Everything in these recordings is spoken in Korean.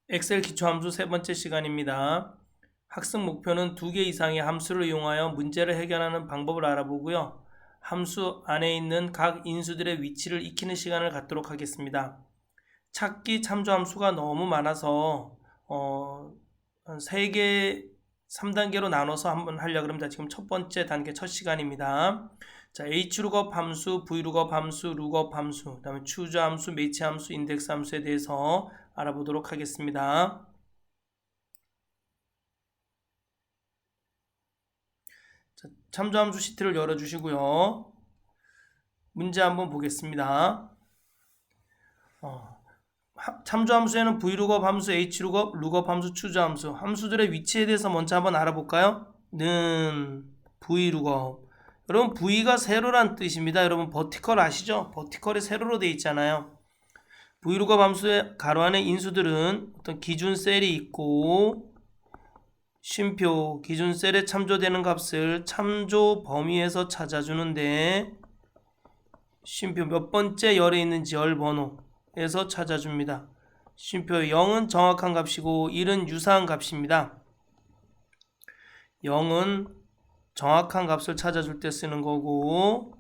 엑셀 기초함수 세 번째 시간입니다. 학습 목표는 2개 이상의 함수를 이용하여 문제를 해결하는 방법을 알아보고요. 함수 안에 있는 각 인수들의 위치를 익히는 시간을 갖도록 하겠습니다. 찾기 참조함수가 너무 많아서 한 3개, 3단계로 나눠서 한번 하려고 합니다. 지금 첫 번째 단계 첫 시간입니다. 자, hlookup 함수, vlookup 함수, lookup 함수, 그 다음에 choose 함수, match 함수, index 함수에 대해서 알아보도록 하겠습니다. 자, 참조함수 시트를 열어주시고요. 문제 한번 보겠습니다. 참조함수에는 vlookup 함수, hlookup, lookup 함수, choose 함수, 함수들의 위치에 대해서 먼저 한번 알아볼까요? 는 vlookup. 여러분 v가 세로란 뜻입니다. 여러분 버티컬 아시죠? 버티컬이 세로로 되어 있잖아요. vlookup 함수의 가로 안에 인수들은 어떤 기준 셀이 있고 쉼표 기준 셀에 참조되는 값을 참조 범위에서 찾아주는데 쉼표 몇 번째 열에 있는지 열 번호에서 찾아줍니다. 쉼표 0은 정확한 값이고 1은 유사한 값입니다. 0은 정확한 값을 찾아줄 때 쓰는 거고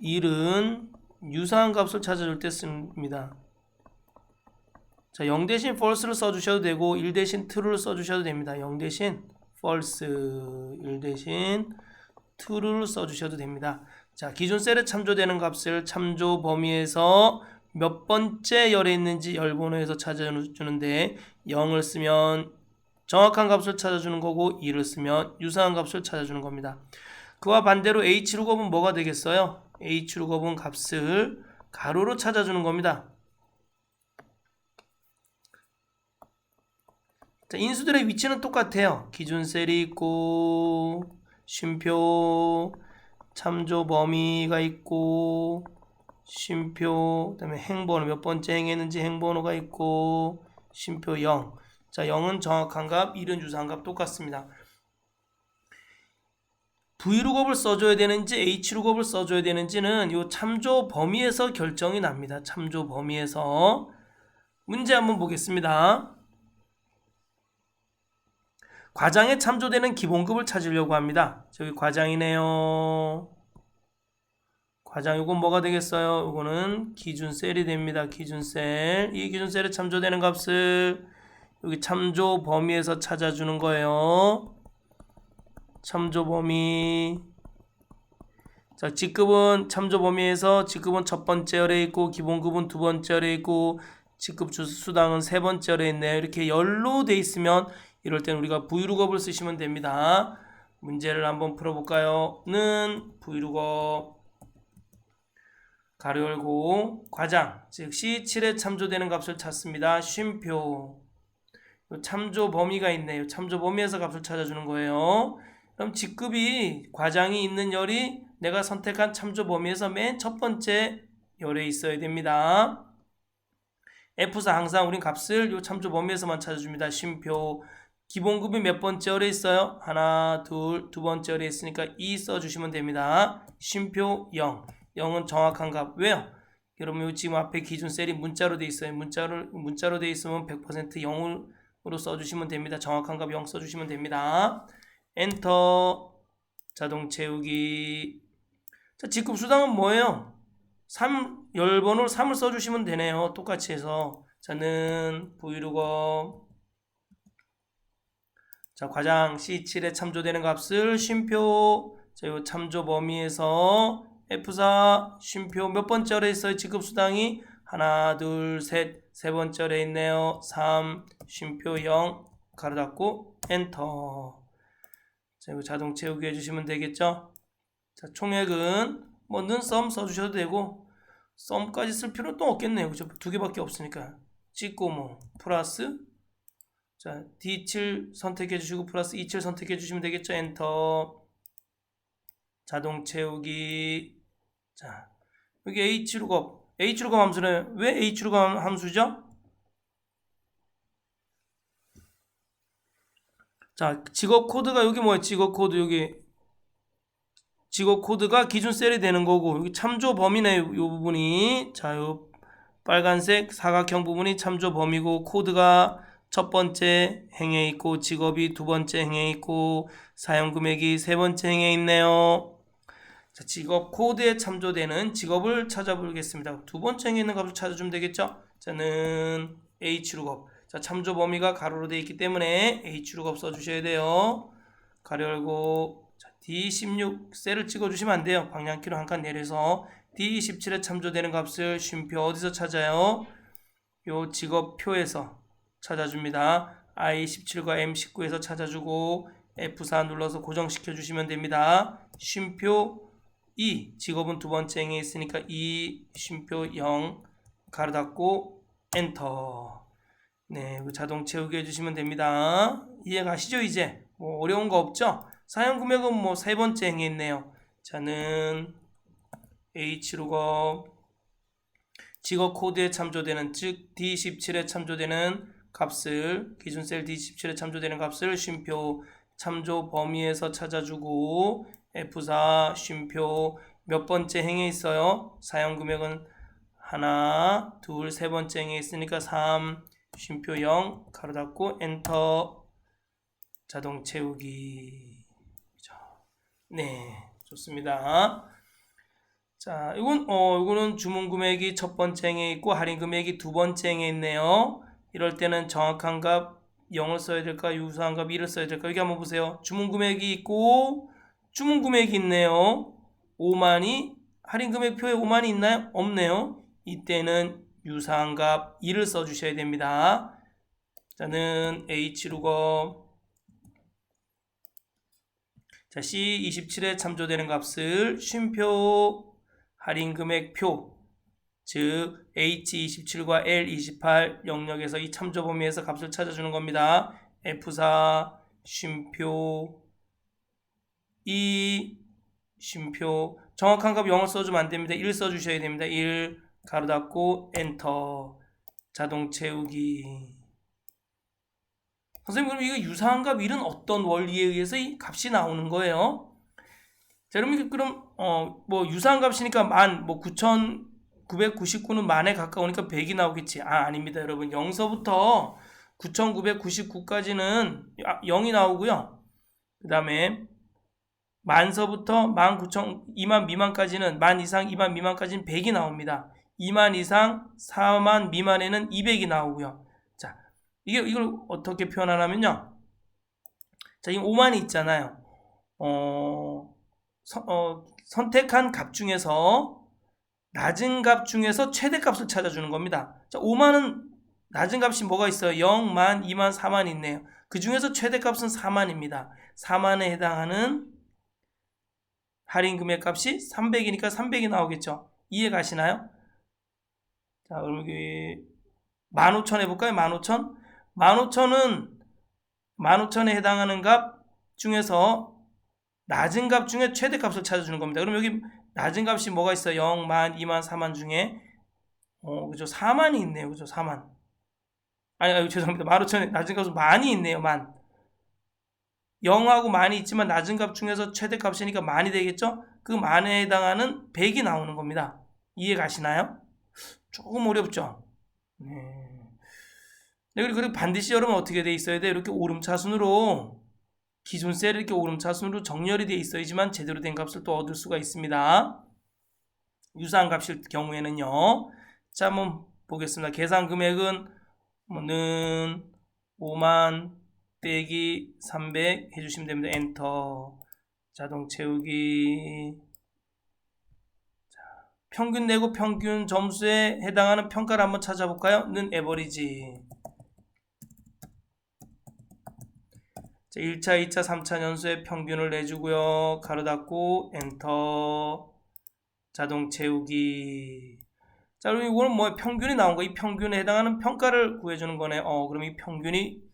1은 유사한 값을 찾아줄 때 씁니다. 자, 0 대신 false를 써주셔도 되고 1 대신 true를 써주셔도 됩니다. 0 대신 false, 1 대신 true를 써주셔도 됩니다. 자, 기존 셀에 참조되는 값을 참조 범위에서 몇 번째 열에 있는지 열 번호에서 찾아주는데 0을 쓰면 정확한 값을 찾아주는 거고 1을 쓰면 유사한 값을 찾아주는 겁니다. 그와 반대로 hlookup은 뭐가 되겠어요? hlookup은 값을 가로로 찾아주는 겁니다. 자, 인수들의 위치는 똑같아요. 기준 셀이 있고 쉼표 참조 범위가 있고 쉼표 그다음에 행번호 몇 번째 행했는지 행번호가 있고 쉼표 0. 자, 0은 정확한 값, 1은 유사한 값 똑같습니다. vlookup을 써줘야 되는지 hlookup을 써줘야 되는지는 이 참조 범위에서 결정이 납니다. 참조 범위에서. 문제 한번 보겠습니다. 과장에 참조되는 기본급을 찾으려고 합니다. 저기 과장이네요. 과장 이건 뭐가 되겠어요? 이거는 기준 셀이 됩니다. 기준 셀. 이 기준 셀에 참조되는 값을 여기 참조 범위에서 찾아주는 거예요. 참조 범위. 자, 직급은 참조 범위에서 직급은 첫 번째 열에 있고 기본급은 두 번째 열에 있고 직급 수당은 세 번째 열에 있네요. 이렇게 열로 돼 있으면 이럴 때는 우리가 vlookup을 쓰시면 됩니다. 문제를 한번 풀어볼까요? 는 vlookup 가로 열고 과장 즉 C7에 참조되는 값을 찾습니다. 쉼표 참조 범위가 있네요. 참조 범위에서 값을 찾아주는 거예요. 그럼 직급이 과장이 있는 열이 내가 선택한 참조 범위에서 맨 첫 번째 열에 있어야 됩니다. F4 항상 우린 값을 이 참조 범위에서만 찾아줍니다. 쉼표 기본급이 몇 번째 열에 있어요? 하나, 둘, 두 번째 열에 있으니까 2 써주시면 됩니다. 쉼표 0. 0은 정확한 값. 왜요? 여러분 지금 앞에 기준 셀이 문자로 돼 있어요. 문자로 돼 있으면 100% 0으로 써주시면 됩니다. 정확한 값 0 써주시면 됩니다. 엔터. 자동 채우기. 자, 직급 수당은 뭐예요? 10번을 3을 써주시면 되네요. 똑같이 해서. 자는 vlookup 자, 과장 C7에 참조되는 값을 쉼표 자, 요 참조 범위에서 F4 쉼표 몇 번째 열에 있어요? 직급 수당이 하나, 둘, 셋, 세 번째 열에 있네요. 3 쉼표 0 가로 닫고 엔터. 자, 이거 자동 채우기 해주시면 되겠죠? 자, 총액은 뭐 는 썸 써주셔도 되고 썸까지 쓸 필요는 또 없겠네요. 그죠? 두 개밖에 없으니까 찍고 뭐 플러스 자, D7 선택해 주시고 플러스 27 선택해 주시면 되겠죠. 엔터. 자동 채우기. 자, 여기 Hlookup 함수는 왜 Hlookup 함수죠? 자, 직업 코드가 여기 뭐예요? 직업 코드 여기 직업 코드가 기준 셀이 되는 거고 여기 참조 범위네 요 부분이. 자, 요 빨간색 사각형 부분이 참조 범위고 코드가 첫 번째 행에 있고 직업이 두 번째 행에 있고 사용 금액이 세 번째 행에 있네요. 자, 직업 코드에 참조되는 직업을 찾아보겠습니다. 두 번째 행에 있는 값을 찾아주면 되겠죠? 자는 H룩업. 자, 참조 범위가 가로로 되어 있기 때문에 H룩업 써주셔야 돼요. 가로 열고 자, D16 셀을 찍어주시면 안 돼요. 방향키로 한 칸 내려서 D17에 참조되는 값을 쉼표 어디서 찾아요? 요 직업표에서 찾아줍니다. I17과 M19에서 찾아주고 F4 눌러서 고정시켜 주시면 됩니다. 쉼표 2 직업은 두 번째 행에 있으니까 2 쉼표 0 가로 닫고 엔터. 네, 자동 채우기 해주시면 됩니다. 이해가시죠? 이제 뭐 어려운 거 없죠? 사용 금액은 뭐 세 번째 행에 있네요. 자는 H룩업 직업 코드에 참조되는 즉 D17에 참조되는 값을 기준 셀 D17에 참조되는 값을 쉼표 참조 범위에서 찾아주고 F4 쉼표 몇 번째 행에 있어요? 사용 금액은 하나, 둘, 세 번째 행에 있으니까 3 쉼표 0 가로 닫고 엔터. 자동 채우기. 네, 좋습니다. 자, 이거는 주문 금액이 첫 번째 행에 있고 할인 금액이 두 번째 행에 있네요. 이럴 때는 정확한 값 0을 써야 될까, 유사한 값 1을 써야 될까? 여기 한번 보세요. 주문 금액이 있고 주문 금액이 있네요. 5만이 할인 금액 표에 5만이 있나요? 없네요. 이때는 유사한 값 2를 써주셔야 됩니다. 자는 H룩업 자, C27에 참조되는 값을 쉼표 할인 금액표 즉 H27과 L28 영역에서 이 참조 범위에서 값을 찾아주는 겁니다. F4 쉼표 2 쉼표 정확한 값 0을 써주면 안됩니다. 1 써주셔야 됩니다. 1 가로 닫고 엔터. 자동 채우기. 선생님 그럼 이거 유사한 값 1은 어떤 원리에 의해서 이 값이 나오는 거예요? 자, 그럼 뭐 유사한 값이니까 뭐 9,999는 만에 가까우니까 100이 나오겠지. 아닙니다, 여러분. 0서부터 9,999까지는 0이 나오고요. 그 다음에 만서부터 2만 미만까지는 만 이상 2만 미만까지는 100이 나옵니다. 2만 이상 4만 미만에는 200이 나오고요. 자, 이걸 어떻게 표현하냐면요. 자, 이 5만이 있잖아요. 선택한 값 중에서 낮은 값 중에서 최대값을 찾아주는 겁니다. 자, 5만은 낮은 값이 뭐가 있어요? 0, 만, 2만, 4만 있네요. 그 중에서 최대값은 4만입니다. 4만에 해당하는 할인 금액 값이 300이니까 300이 나오겠죠. 이해 가시나요? 자, 그럼 여기 15,000 해볼까요? 15,000? 15,000에 해당하는 값 중에서 낮은 값 중에 최대값을 찾아주는 겁니다. 그럼 여기 낮은 값이 뭐가 있어요? 0, 만, 2만, 4만 중에 그죠? 4만이 있네요. 그죠? 4만. 죄송합니다. 15,000에 낮은 값은 만이 있네요. 만. 0하고 만이 있지만 낮은 값 중에서 최대값이니까 만이 되겠죠? 그 만에 해당하는 100이 나오는 겁니다. 이해 가시나요? 조금 어렵죠? 네. 그리고 반드시 여러분 어떻게 돼 있어야 돼요? 이렇게 오름차순으로 기존 셀이 이렇게 오름차순으로 정렬이 돼 있어야지만 제대로 된 값을 또 얻을 수가 있습니다. 유사한 값일 경우에는요. 자, 한번 보겠습니다. 계산 금액은 는 5만 빼기 300 해주시면 됩니다. 엔터. 자동 채우기. 자, 평균 내고 평균 점수에 해당하는 평가를 한번 찾아볼까요? 는 에버리지. 자, 1차, 2차, 3차 연수의 평균을 내주고요. 가로 닫고 엔터. 자동 채우기. 자, 그럼 이거는 뭐 평균이 나온 거, 이 평균에 해당하는 평가를 구해주는 거네. 그럼 이 평균이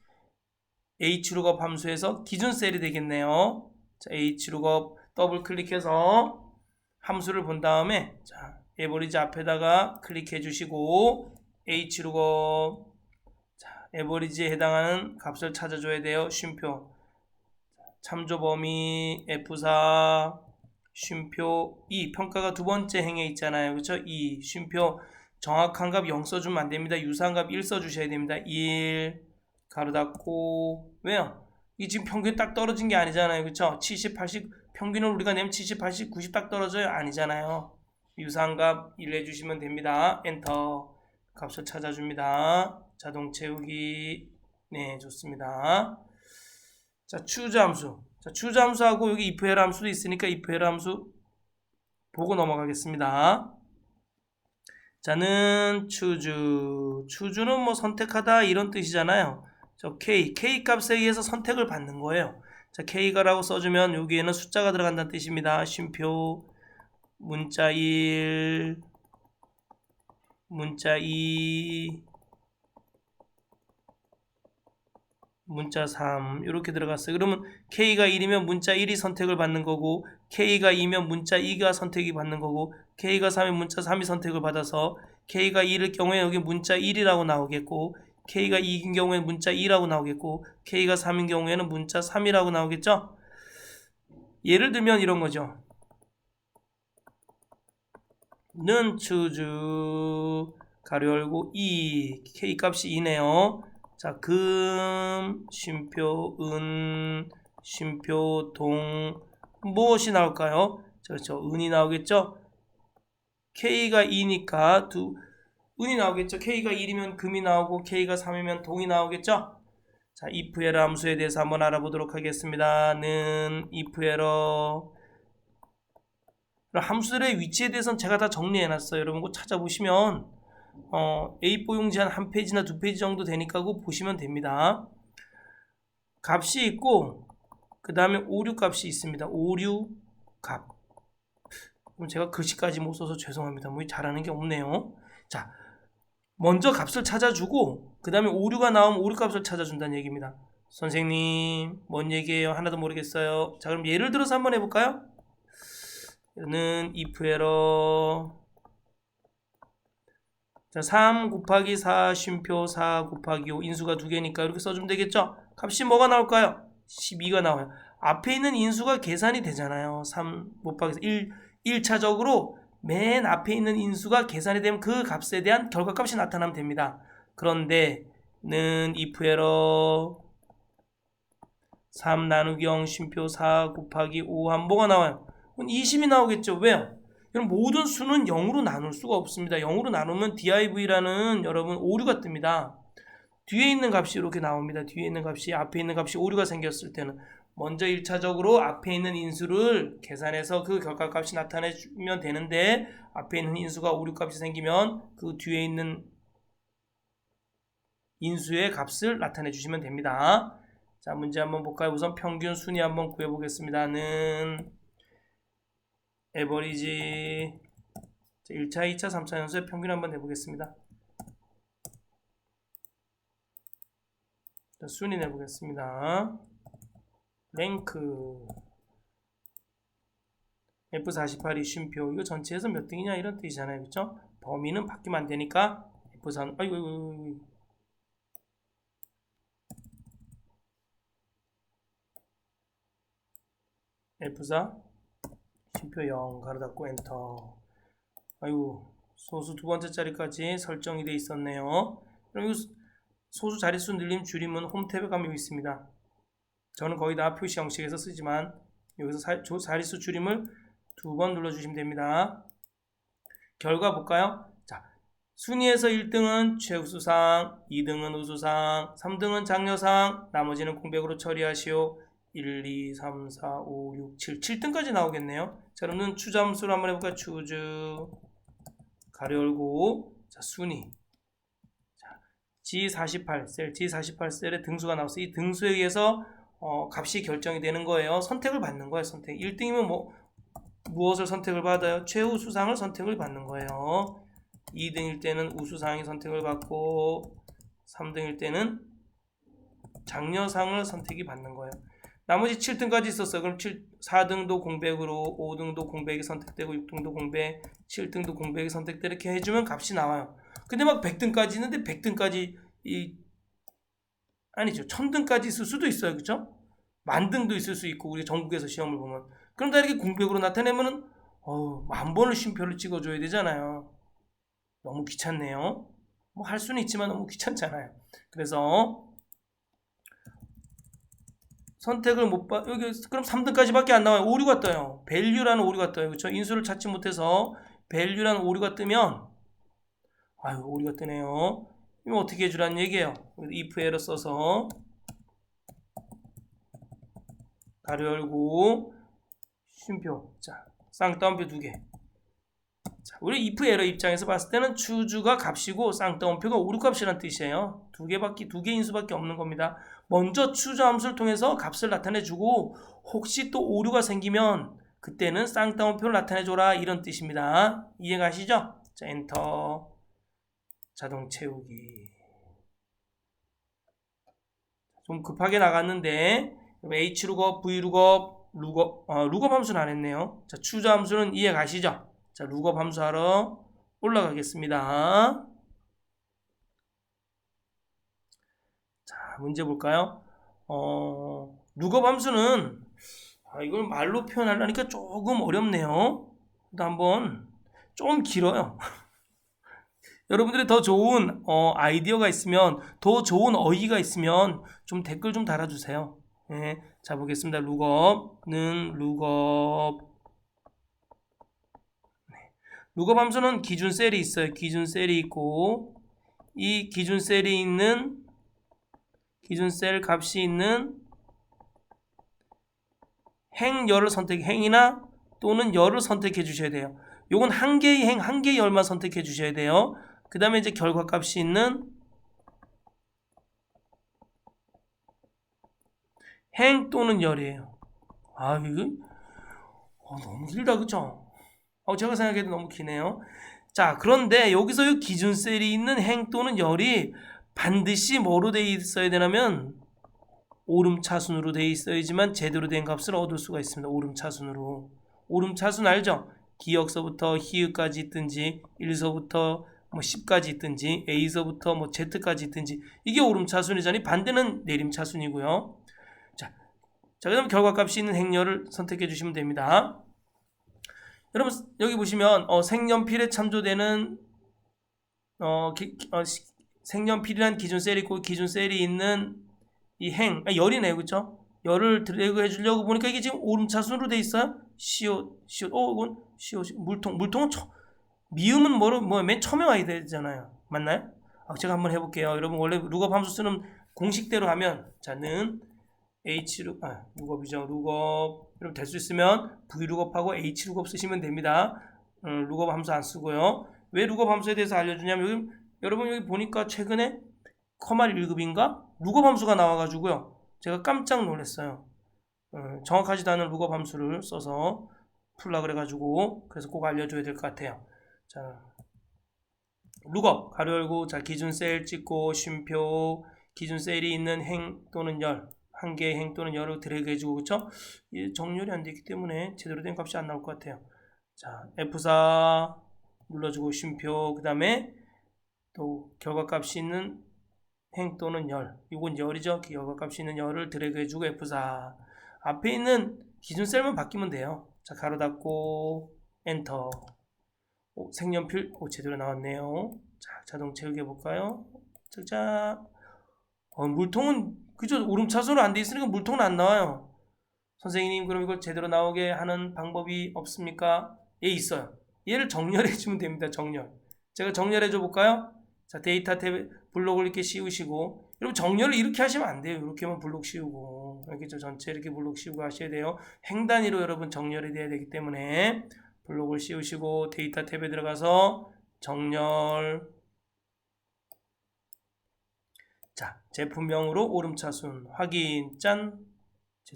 H룩업 함수에서 기준 셀이 되겠네요. 자, H룩업 더블 클릭해서 함수를 본 다음에 자, 에버리지 앞에다가 클릭해 주시고 H룩업 자, 에버리지에 해당하는 값을 찾아줘야 돼요. 쉼표 참조 범위 F4 쉼표 2 평가가 두 번째 행에 있잖아요. 그렇죠? 2 쉼표 정확한 값 0 써주면 안됩니다. 유사한 값 1 써주셔야 됩니다. 1 가로 닫고. 왜요? 이 지금 평균 딱 떨어진 게 아니잖아요. 그쵸? 70, 80 평균을 우리가 내면 70, 80, 90 딱 떨어져요? 아니잖아요. 유사한 값 1 해주시면 됩니다. 엔터. 값을 찾아줍니다. 자동 채우기. 네, 좋습니다. 자, choose 함수. 자, choose 함수하고 여기 if 함수도 있으니까 if 함수 보고 넘어가겠습니다. 자는 choose는 뭐 선택하다 이런 뜻이잖아요. 저 k 값에 의해서 선택을 받는 거예요. 자, k가라고 써주면 여기에는 숫자가 들어간다는 뜻입니다. 쉼표 문자 1 문자 2 문자 3 이렇게 들어갔어요. 그러면 K가 1이면 문자 1이 선택을 받는 거고 K가 2면 문자 2가 선택이 받는 거고 K가 3이면 문자 3이 선택을 받아서 K가 2일 경우에 여기 문자 1이라고 나오겠고 K가 2인 경우에는 문자 2라고 나오겠고 K가 3인 경우에는 문자 3이라고 나오겠죠. 예를 들면 이런 거죠. 는 choose 가로 열고 2 K 값이 2네요. 자, 금, 쉼표, 은, 쉼표, 동 무엇이 나올까요? 그렇죠. 은이 나오겠죠. K가 2니까 은이 나오겠죠. K가 1이면 금이 나오고 K가 3이면 동이 나오겠죠. 자, if error 함수에 대해서 한번 알아보도록 하겠습니다. 는 if error 함수들의 위치에 대해서는 제가 다 정리해놨어요. 여러분 꼭 찾아보시면 A4 용지 한 페이지나 2페이지 정도 되니까 그거 보시면 됩니다. 값이 있고 그 다음에 오류 값이 있습니다. 오류 값. 그럼 제가 글씨까지 못 써서 죄송합니다. 뭐 잘하는 게 없네요. 자, 먼저 값을 찾아주고 그 다음에 오류가 나오면 오류 값을 찾아준다는 얘기입니다. 선생님 뭔 얘기예요? 하나도 모르겠어요. 자, 그럼 예를 들어서 한번 해볼까요? 는 if error 자, 3 곱하기 4 쉼표 4 곱하기 5 인수가 2개니까 이렇게 써주면 되겠죠? 값이 뭐가 나올까요? 12가 나와요. 앞에 있는 인수가 계산이 되잖아요. 3 곱하기 1차적으로 맨 앞에 있는 인수가 계산이 되면 그 값에 대한 결과값이 나타나면 됩니다. 그런데 는 if error 3 나누기 0 쉼표 4 곱하기 5 하면 뭐가 나와요? 20이 나오겠죠. 왜요? 그럼 모든 수는 0으로 나눌 수가 없습니다. 0으로 나누면 div라는 여러분 오류가 뜹니다. 뒤에 있는 값이 이렇게 나옵니다. 뒤에 있는 값이 앞에 있는 값이 오류가 생겼을 때는 먼저 1차적으로 앞에 있는 인수를 계산해서 그 결과값이 나타내주면 되는데 앞에 있는 인수가 오류값이 생기면 그 뒤에 있는 인수의 값을 나타내 주시면 됩니다. 자, 문제 한번 볼까요? 우선 평균 순위 한번 구해보겠습니다. 는 에버리지 1차, 2차, 3차 연수의 평균 한번 내보겠습니다. 자, 순위 내보겠습니다. 랭크 F48이 쉼표 이거 전체에서 몇 등이냐 이런 뜻이잖아요. 그렇죠? 범위는 바뀌면 안 되니까 F4 아이고 F4 쉼표 0 가로 닫고 엔터. 아이고 소수 두 번째 자리까지 설정이 돼 있었네요. 그럼 소수 자릿수 늘림 줄임은 홈 탭에 가면 있습니다. 저는 거의 다 표시 형식에서 쓰지만 여기서 자릿수 줄임을 2번 눌러주시면 됩니다. 결과 볼까요? 자, 순위에서 1등은 최우수상, 2등은 우수상, 3등은 장려상, 나머지는 공백으로 처리하시오. 1, 2, 3, 4, 5, 6, 7, 7등까지 나오겠네요. 자, 그러면 추잠수를 한번 해볼까요? 추즈 가로 열고 자, 순위 자, G48셀, G48셀에 등수가 나왔어요. 이 등수에 의해서 값이 결정이 되는 거예요. 선택을 받는 거예요. 선택. 1등이면 무엇을 선택을 받아요? 최우수상을 선택을 받는 거예요. 2등일 때는 우수상이 선택을 받고 3등일 때는 장려상을 선택이 받는 거예요. 나머지 7등까지 있었어요. 그럼 4등도 공백으로 5등도 공백이 선택되고 6등도 공백, 7등도 공백이 선택되고 이렇게 해주면 값이 나와요. 근데 막 100등까지 있는데 100등까지 아니죠. 1000등까지 있을 수도 있어요. 그렇죠? 만등도 있을 수 있고 우리 전국에서 시험을 보면 그럼 다 이렇게 공백으로 나타내면은 10,000번을 쉼표를 찍어줘야 되잖아요. 너무 귀찮네요. 뭐 할 수는 있지만 너무 귀찮잖아요. 그래서 선택을 못 받, 여기 그럼 3등까지밖에 안 나와요. 오류가 떠요. value라는 오류가 떠요. 그렇죠? 인수를 찾지 못해서 value라는 오류가 뜨면 아유, 오류가 뜨네요. 이거 어떻게 해주라는 얘기예요. if 에러 써서 가로 열고 쉼표. 자, 쌍따옴표 2개. 자, 우리 if 에러 입장에서 봤을 때는 choose가 값이고 쌍따옴표가 오류 값이라는 뜻이에요. 두 개 인수밖에 없는 겁니다. 먼저 choose 함수를 통해서 값을 나타내주고 혹시 또 오류가 생기면 그때는 쌍따옴표를 나타내줘라 이런 뜻입니다. 이해가시죠? 자, 엔터. 자동 채우기. 좀 급하게 나갔는데 hlookup, vlookup, lookup 함수는 안 했네요. 자, choose 함수는 이해 가시죠? 자, lookup 함수 하러 올라가겠습니다. 자, 문제 볼까요? lookup 함수는 이걸 말로 표현하려니까 조금 어렵네요. 한번 좀 길어요. 여러분들이 더 좋은 아이디어가 있으면, 더 좋은 어휘가 있으면 좀 댓글 좀 달아주세요. 네, 자, 보겠습니다. lookup는 lookup. 네. lookup 함수는 기준 셀이 있어요. 기준 셀이 있고 이 기준 셀이 있는 기준 셀 값이 있는 행열을 행이나 또는 열을 선택해 주셔야 돼요. 요건 한 개의 행, 한 개의 열만 선택해 주셔야 돼요. 그 다음에 이제 결과값이 있는 행 또는 열이에요. 아, 이거 너무 길다, 그쵸? 제가 생각해도 너무 기네요. 자, 그런데 여기서 이 기준 셀이 있는 행 또는 열이 반드시 뭐로 되어 있어야 되냐면 오름차순으로 되어 있어야지만 제대로 된 값을 얻을 수가 있습니다. 오름차순으로. 오름차순 알죠? 기역서부터 히읗까지 있든지 1서부터 10까지 있든지 A서부터 Z까지 있든지 이게 오름차순이잖아요. 반대는 내림차순이고요. 자, 그다음 결과값이 있는 행렬을 선택해 주시면 됩니다. 여러분 여기 보시면 색연필에 참조되는 색연필이란 기준 셀이 있고 기준 셀이 있는 이 열이네요, 그렇죠? 열을 드래그 해주려고 보니까 이게 지금 오름차순으로 돼 있어요. 시옷, 이건 시옷, 물통은 미음은 맨 처음에 와야 되잖아요. 맞나요? 제가 한번 해볼게요. 여러분 원래 lookup 함수 쓰는 공식대로 하면 자는 lookup이죠. lookup 여러분 될 수 있으면 vlookup하고 hlookup 쓰시면 됩니다. lookup 함수 안 쓰고요. 왜 lookup 함수에 대해서 알려주냐면 여러분 여기 보니까 최근에 커말 1급인가 lookup 함수가 나와가지고요. 제가 깜짝 놀랐어요. 정확하지도 않은 lookup 함수를 써서 풀라 그래가지고 그래서 꼭 알려줘야 될 것 같아요. 자, lookup 가로 열고 자 기준 셀 찍고 쉼표 기준 셀이 있는 행 또는 열 한 개의 행 또는 열을 드래그 해주고 그쵸? 정렬이 안 되기 때문에 제대로 된 값이 안 나올 것 같아요. 자, F4 눌러주고 쉼표 그 다음에 또 결과값이 있는 행 또는 열 이건 열이죠. 결과값이 있는 열을 드래그 해주고 F4 앞에 있는 기준 셀만 바뀌면 돼요. 자, 가로 닫고 엔터. 색연필 제대로 나왔네요. 자, 자동 채우기 해볼까요? 자, 물통은 그죠? 오름차순으로 안 돼 있으니까 물통은 안 나와요. 선생님 그럼 이걸 제대로 나오게 하는 방법이 없습니까? 예, 있어요. 얘를 정렬해 주면 됩니다. 정렬. 제가 정렬해 줘 볼까요? 자, 데이터 탭 블록을 이렇게 씌우시고 여러분 정렬을 이렇게 하시면 안 돼요. 이렇게만 블록 씌우고 이렇게 전체 이렇게 블록 씌우고 하셔야 돼요. 행 단위로 여러분 정렬이 돼야 되기 때문에 블록을 씌우시고 데이터 탭에 들어가서 정렬. 자, 제품명으로 오름차순 확인 짠.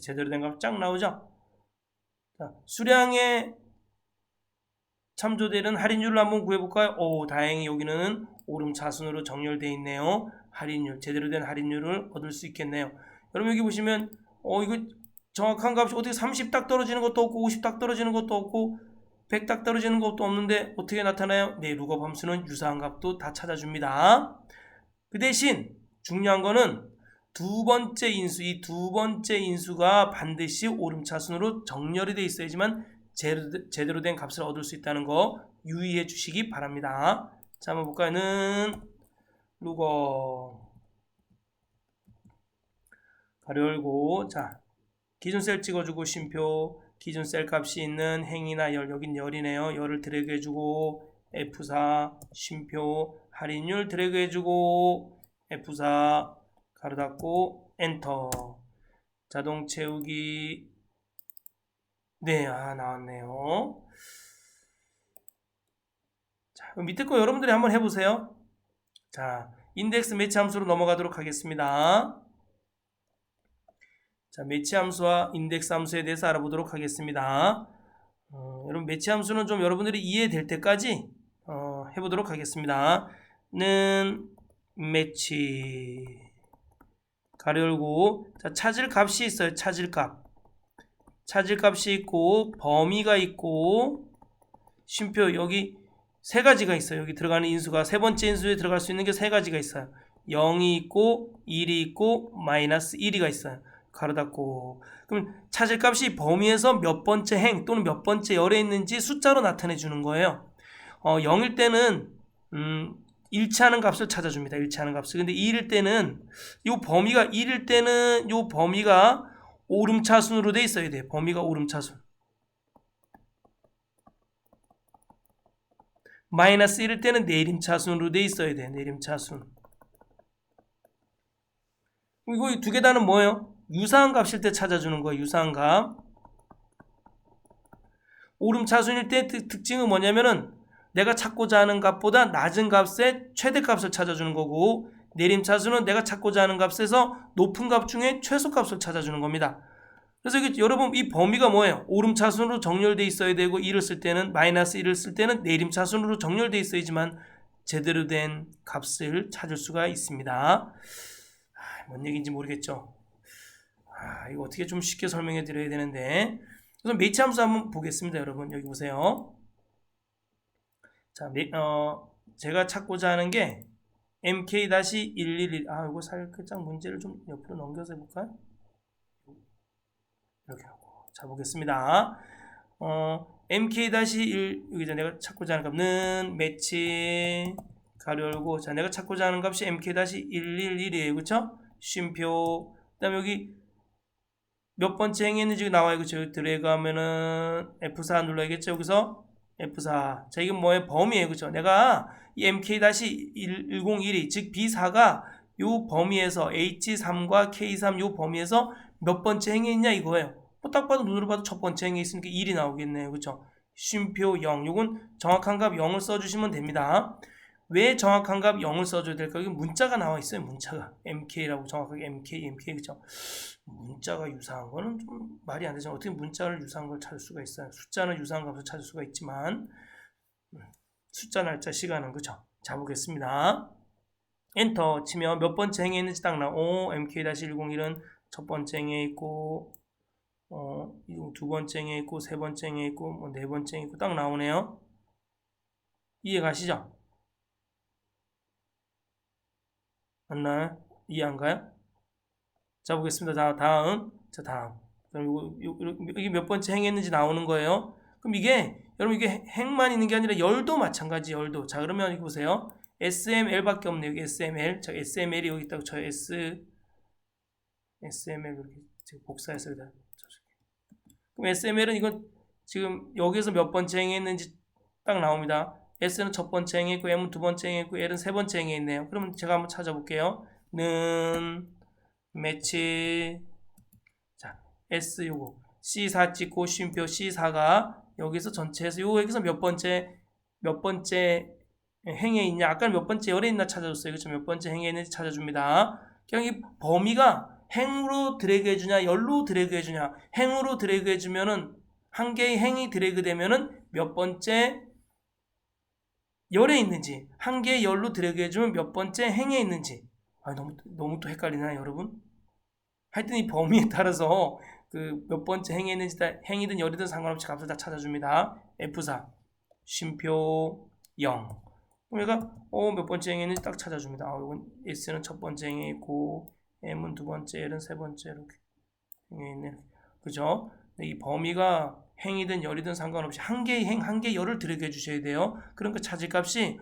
제대로 된 값 쫙 나오죠? 자, 수량에 참조되는 할인율을 한번 구해볼까요? 다행히 여기는 오름차순으로 정렬되어 있네요. 할인율, 제대로 된 할인율을 얻을 수 있겠네요. 여러분 여기 보시면 이거 정확한 값이 어떻게 30 딱 떨어지는 것도 없고 50 딱 떨어지는 것도 없고 100 딱 떨어지는 것도 없는데 어떻게 나타나요? 네, lookup 함수는 유사한 값도 다 찾아줍니다. 그 대신 중요한 거는 두 번째 인수, 이 두 번째 인수가 반드시 오름차순으로 정렬이 되어 있어야지만 제대로 된 값을 얻을 수 있다는 거 유의해 주시기 바랍니다. 자, 한번 볼까요? 는 루거 가로 열고, 자, 기준 셀 찍어주고 쉼표, 기준 셀 값이 있는 행이나 열, 여긴 열이네요. 열을 드래그 해주고 F4 쉼표 할인율 드래그 해주고 F4 가로 닫고 엔터. 자동 채우기. 네, 나왔네요. 자, 그럼 밑에 거 여러분들이 한번 해보세요. 자, 인덱스 매치 함수로 넘어가도록 하겠습니다. 자, 매치 함수와 인덱스 함수에 대해서 알아보도록 하겠습니다. 여러분, 매치 함수는 좀 여러분들이 이해될 때까지 해보도록 하겠습니다. 는 매치 가로 열고, 자, 찾을 값이 있어요. 찾을 값이 있고 범위가 있고 쉼표, 여기 세 가지가 있어요. 여기 들어가는 인수가 세 번째 인수에 들어갈 수 있는 게 세 가지가 있어요. 0이 있고 1이 있고 마이너스 1이가 있어요. 가로 닫고. 그럼 찾을 값이 범위에서 몇 번째 행 또는 몇 번째 열에 있는지 숫자로 나타내 주는 거예요. 0일 때는 일치하는 값을 찾아줍니다. 일치하는 값을. 근데 2일 때는 이 범위가 1일 때는 이 범위가 오름차순으로 돼 있어야 돼요. 범위가 오름차순. 마이너스 1일 때는 내림차순으로 돼 있어야 돼. 내림차순. 이거 두 개 다는 뭐예요? 유사한 값일 때 찾아주는 거예요. 유사한 값. 오름차순일 때 특징은 뭐냐면은 내가 찾고자 하는 값보다 낮은 값의 최대값을 찾아주는 거고, 내림차순은 내가 찾고자 하는 값에서 높은 값 중에 최소값을 찾아주는 겁니다. 그래서 여러분, 이 범위가 뭐예요? 오름차순으로 정렬되어 있어야 되고, 1을 쓸 때는 마이너스 1을 쓸 때는 내림차순으로 정렬되어 있어야지만 제대로 된 값을 찾을 수가 있습니다. 뭔 얘기인지 모르겠죠? 이거 어떻게 좀 쉽게 설명해 드려야 되는데, 그래서 매치 함수 한번 보겠습니다. 여러분, 여기 보세요. 자, 제가 찾고자 하는 게 mk-111. 이거 살짝 문제를 좀 옆으로 넘겨서 해볼까요? 이렇게 하고. 자, 보겠습니다. mk-1, 여기 내가 찾고자 하는 값은 매치 가로 열고, 자, 내가 찾고자 하는 값이 mk-111이에요. 그쵸? 쉼표. 그 다음에 여기 몇 번째 행했는지 나와요. 그쵸? 드래그 하면은 F4 눌러야겠죠? 여기서 F4. 자, 이건 뭐의 범위예요. 그쵸? 내가 이 mk-101이, 즉 B4가 요 범위에서 H3과 K3 요 범위에서 몇 번째 행에 있냐 이거예요. 딱 봐도 눈으로 봐도 첫 번째 행에 있으니까 1이 나오겠네요. 그쵸? 쉼표 0. 요건 정확한 값 0을 써주시면 됩니다. 왜 정확한 값 0을 써줘야 될까? 여기 문자가 나와 있어요. 문자가 MK라고, 정확하게 MK 그죠? 문자가 유사한 거는 좀 말이 안 되죠. 어떻게 문자를 유사한 걸 찾을 수가 있어요? 숫자는 유사한 값을 찾을 수가 있지만 숫자, 날짜, 시간은 그죠? 자, 보겠습니다. 엔터 치면 몇 번째 행에 있는지 딱 나오. MK-101은 첫 번째 행에 있고, 두 번째 행에 있고, 세 번째 행에 있고, 네 번째 행에 있고 딱 나오네요. 이해 가시죠? 맞나요? 이해 안 가요? 자, 보겠습니다. 자, 다음. 자, 다음. 그럼 이게 몇 번째 행했는지 나오는 거예요. 그럼 여러분, 이게 행만 있는 게 아니라 열도 마찬가지, 열도. 자, 그러면 여기 보세요. SML밖에 없네요. 여기 SML. 자, SML이 여기 있다고 쳐요. SML 이렇게 복사해서 여기다. 그럼 SML은 이건 지금 여기서 몇 번째 행했는지 딱 나옵니다. S는 첫 번째 행에 있고, M은 두 번째 행에 있고, L은 세 번째 행에 있네요. 그러면 제가 한번 찾아볼게요. 는 매치. 자, S 요거 C4 찍고 쉼표 C4가 여기서 전체에서 여기서 몇 번째 행에 있냐, 아까 몇 번째 열에 있나 찾아줬어요. 그렇죠? 몇 번째 행에 있는지 찾아줍니다. 그냥 이 범위가 행으로 드래그 해주냐 열로 드래그 해주냐, 행으로 드래그 해주면은 한 개의 행이 드래그 되면은 몇 번째 열에 있는지, 한 개의 열로 드래그 해주면 몇 번째 행에 있는지. 너무 또 헷갈리나 여러분? 하여튼 이 범위에 따라서 그 몇 번째 행에 있는지, 행이든 열이든 상관없이 값을 다 찾아줍니다. F4 쉼표 0. 그럼 얘가 몇 번째 행에 있는지 딱 찾아줍니다. 이건 S는 첫 번째 행에 있고, M은 두 번째, L은 세 번째 이렇게 행에 있네. 그죠? 이 범위가 행이든 열이든 상관없이 한 개의 행, 한 개의 열을 드래그 해주셔야 돼요. 그러니까 찾을 값이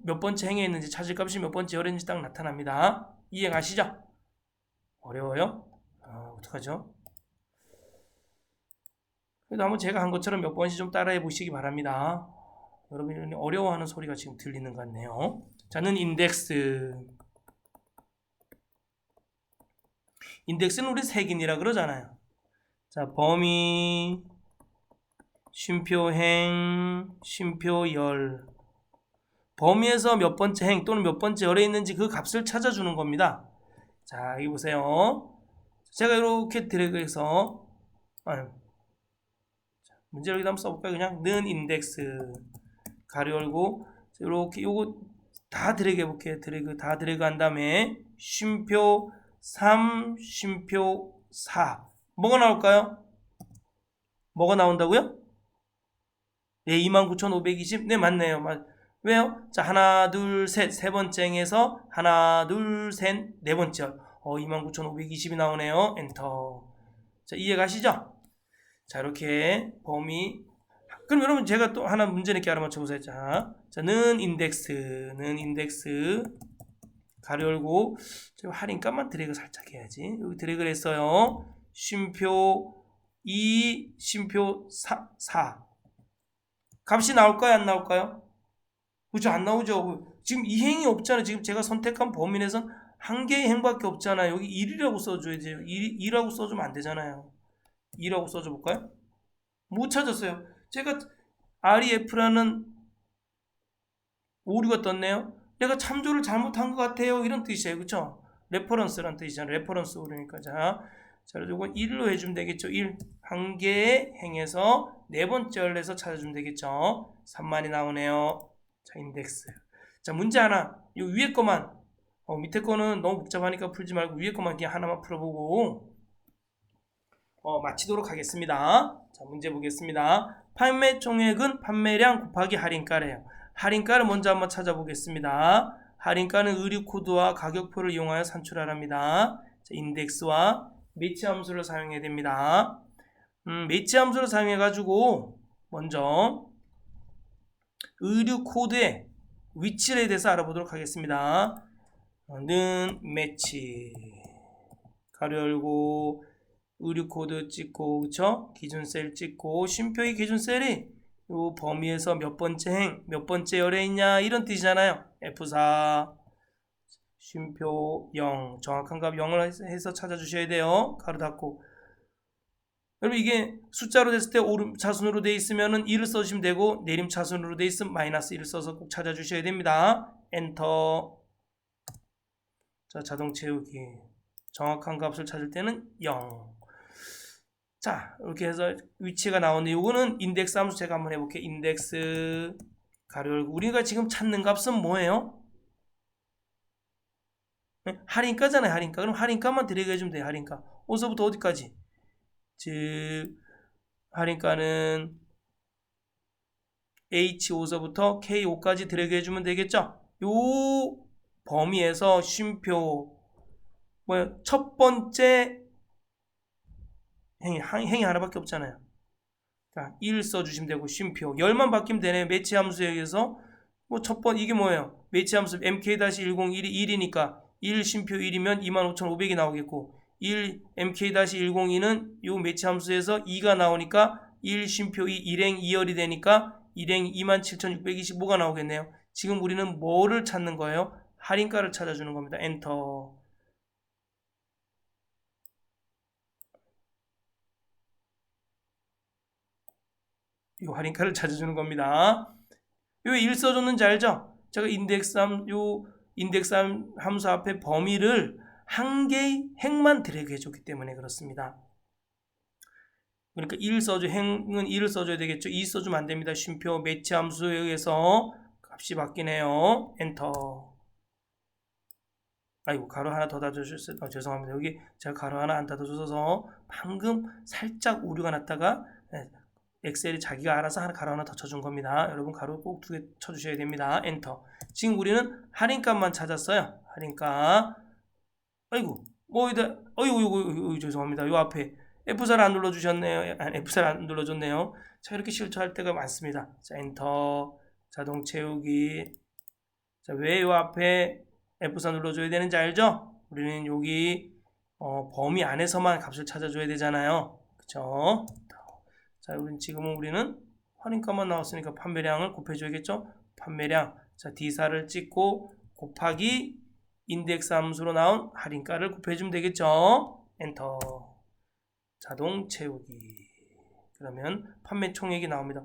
몇 번째 행에 있는지 찾을 값이 몇 번째 열인지 딱 나타납니다. 이해 가시죠? 어려워요? 어떡하죠? 그래도 한번 제가 한 것처럼 몇 번씩 좀 따라해 보시기 바랍니다. 여러분이 어려워하는 소리가 지금 들리는 것 같네요. 자는 인덱스. 인덱스는 우리 색인이라 그러잖아요. 자, 범위, 쉼표행, 쉼표열. 범위에서 몇 번째 행 또는 몇 번째 열에 있는지 그 값을 찾아주는 겁니다. 자, 여기 보세요. 제가 이렇게 드래그해서 문제를 여기다 한번 써볼까요? 그냥 는 인덱스 가로 열고 이렇게 요거 다 드래그 해볼게요. 드래그 다 드래그 한 다음에 쉼표 3, 쉼표 4 뭐가 나올까요? 뭐가 나온다고요? 네, 29,520. 네, 맞네요. 왜요? 자, 하나, 둘, 셋, 세 번째 행에서 하나, 둘, 셋, 네 번째 29,520이 나오네요. 엔터. 자, 이해 가시죠? 자, 이렇게 범위. 그럼 여러분 제가 또 하나 문제 낼게 알아맞혀 보세요. 자, 는 인덱스 가로 열고 제가 할인값만 드래그 살짝 해야지. 여기 드래그를 했어요. 쉼표 2, 쉼표 4 값이 나올까요? 안 나올까요? 그죠? 안 나오죠. 지금 이 행이 없잖아요. 지금 제가 선택한 범위 내에선 한 개의 행밖에 없잖아요. 여기 1이라고 써줘야지. 2라고 써주면 안 되잖아요. 2라고 써줘 볼까요? 못 찾았어요. 제가 REF라는 오류가 떴네요. 내가 참조를 잘못한 것 같아요. 이런 뜻이에요. 그쵸? 레퍼런스라는 뜻이잖아요. 레퍼런스 오류니까. 자, 이건 1로 해주면 되겠죠. 1. 한 개의 행에서 네 번째 열에서 찾아주면 되겠죠. 3만이 나오네요. 자, 인덱스. 자, 문제 하나. 이 위에 거만, 밑에 거는 너무 복잡하니까 풀지 말고 위에 거만 그냥 하나만 풀어보고, 마치도록 하겠습니다. 자, 문제 보겠습니다. 판매 총액은 판매량 곱하기 할인가래요. 할인가를 먼저 한번 찾아보겠습니다. 할인가는 의류 코드와 가격표를 이용하여 산출하랍니다. 자, 인덱스와 매치 함수를 사용해야 됩니다. 매치 함수를 사용해 가지고 먼저 의류 코드의 위치에 대해서 알아보도록 하겠습니다. 는 매치 가로 열고 의류 코드 찍고, 그쵸? 기준 셀 찍고, 쉼표의 기준 셀이 요 범위에서 몇 번째 행, 몇 번째 열에 있냐 이런 뜻이잖아요. F4 쉼표 0 정확한 값 0을 해서 찾아주셔야 돼요. 가로 닫고. 여러분 이게 숫자로 됐을 때 오름 차순으로 돼 있으면은 1을 써주시면 되고 내림 차순으로 돼 있으면 마이너스 1을 써서 꼭 찾아주셔야 됩니다. 엔터. 자, 자동 채우기. 정확한 값을 찾을 때는 0. 자, 이렇게 해서 위치가 나오는데 요거는 인덱스 함수 제가 한번 해볼게요. 인덱스 가로 열고 우리가 지금 찾는 값은 뭐예요? 네? 할인가잖아요. 할인가. 그럼 할인가만 드래그 해주면 돼요. 할인가. 어디서부터 어디까지? 즉 할인가는 H5서부터 K5까지 드래그 해주면 되겠죠? 요 범위에서 쉼표 첫 번째 행이 하나밖에 없잖아요. 자, 1 써주시면 되고 쉼표 10만 바뀌면 되네요. 매치 함수에 의해서 첫 번 이게 뭐예요? 매치 함수 mk-101이 1이니까 1 쉼표 1이면 25,500이 나오겠고 1 mk-102는 요 매치 함수에서 2가 나오니까 1 쉼표 2 1행 2열이 되니까 1행 27,625가 나오겠네요. 지금 우리는 뭐를 찾는 거예요? 할인가를 찾아주는 겁니다. 엔터. 이 할인가를 찾아주는 겁니다. 요 1 써줬는지 알죠? 제가 인덱스 함수 앞에 범위를 한 개의 행만 드래그 해줬기 때문에 그렇습니다. 그러니까 1 써줘, 행은 1을 써줘야 되겠죠. 2 써주면 안 됩니다. 쉼표 매치 함수에 의해서 값이 바뀌네요. 엔터. 아이고, 가로 하나 더 닫아주셨어요. 죄송합니다. 여기 제가 가로 하나 안 닫아줘서 방금 살짝 오류가 났다가 엑셀이 자기가 알아서 가로 하나 더 쳐준 겁니다. 여러분 가로 꼭 2개 쳐주셔야 됩니다. 엔터. 지금 우리는 할인값만 찾았어요. 할인값. 아이고, 어이구, 죄송합니다. 요 앞에 F4를 안 눌러주셨네요. F4를 안 눌러줬네요. 자, 이렇게 실수할 때가 많습니다. 자, 엔터. 자동 채우기. 자, 왜 요 앞에 F4 눌러줘야 되는지 알죠? 우리는 여기 범위 안에서만 값을 찾아줘야 되잖아요. 그쵸? 자, 우리는 할인가만 나왔으니까 판매량을 곱해줘야겠죠? 판매량. 자, D사를 찍고 곱하기 인덱스 함수로 나온 할인가를 곱해주면 되겠죠? 엔터. 자동 채우기. 그러면 판매 총액이 나옵니다.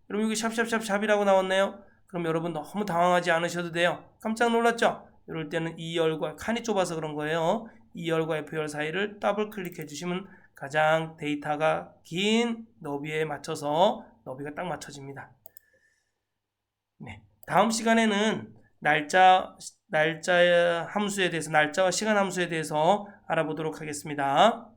여러분 여기 샵샵샵샵이라고 나왔네요. 그럼 여러분 너무 당황하지 않으셔도 돼요. 깜짝 놀랐죠? 이럴 때는 2열과 칸이 좁아서 그런 거예요. 2열과 F열 사이를 더블 클릭해 주시면 가장 데이터가 긴 너비에 맞춰서 너비가 딱 맞춰집니다. 네, 다음 시간에는 날짜 함수에 대해서, 날짜와 시간 함수에 대해서 알아보도록 하겠습니다.